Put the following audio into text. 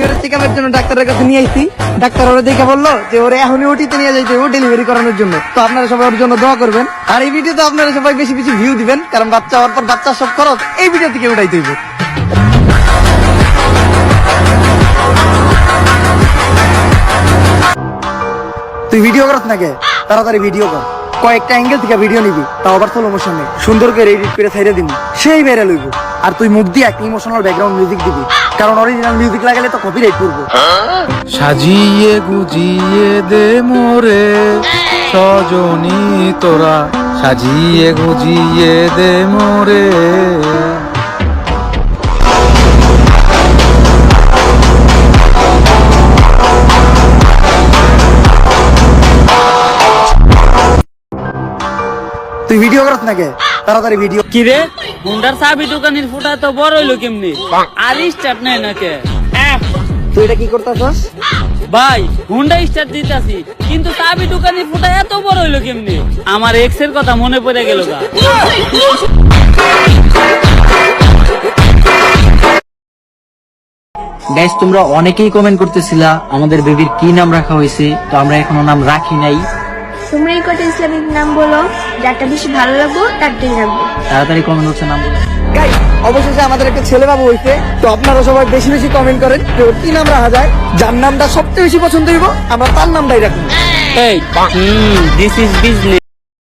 Delivery চেকআপের জন্য ডাক্তারের কাছে নিয়ে আইছি। ডাক্তার ওরা দেখে বললো যে ওরে এখনই ওটিতে নিয়ে যাইতে হবে ডেলিভারি করানোর জন্য। তো আপনারা সবাই ওর জন্য দোয়া করবেন। আর এই ভিডিওতে আপনারা সবাই বেশি বেশি ভিউ দিবেন, কারণ বাচ্চা হওয়ার পর বাচ্চার সব খরচ এই ভিডিও থেকে উঠাইতে হইব। তুই ভিডিও করছ নাকি? তাড়াতাড়ি ভিডিও কর, কয়েকটা অ্যাঙ্গেল থেকে ভিডিও নিবি, তাও আবার স্লো মোশনে, সুন্দর করে এডিট করে ছাইড়া দিবি, সেই ভাইরাল হইব। আর তুই মুখ দিয়ে একটা ইমোশনাল ব্যাকগ্রাউন্ড মিউজিক দিবি, কারণ অরিজিনাল মিউজিক লাগালে তো কপিরাইট করবো। সাজিয়ে গুজিয়ে দে মোরে সজনী তোরা, সাজিয়ে গুজিয়ে দে মোরে। তুই ভিডিও করছ নাকি? তাড়াতাড়ি ভিডিও। কিরে হুন্ডার চাবি দোকানের ফুটা তো বড় হইলো কেমনি? আর স্টার্ট নেই নাকি? তুই এটা কি করতেছস? ভাই হুন্ডা স্টার্ট দিতাছি, কিন্তু চাবি দোকানের ফুটা এত বড় হইলো কেমনি? আমার এক্স এর কথা মনে পড়ে গেল গা। গাইস, তোমরা অনেকেই কমেন্ট করতেছিলা আমাদের বেবির কি নাম রাখা হয়েছে, তো আমরা এখনো নাম রাখি নাই। তোমরা এই কটা ইসলামিক নাম বলো, যারটা বেশি ভালো লাগবে তারটাই রাখবো। তাড়াতাড়ি কমেন্ট হচ্ছে নাম বলো। গাইস, অবশেষে আমাদের একটা ছেলে বাবু হইছে। তো আপনারা সবাই বেশি বেশি কমেন্ট করেন যে ওর কি নাম রাখা যায়। যার নামটা সবচেয়ে বেশি পছন্দ হইব আমরা তার নামটাই রাখবো। এই দিস ইজ বিজনেস।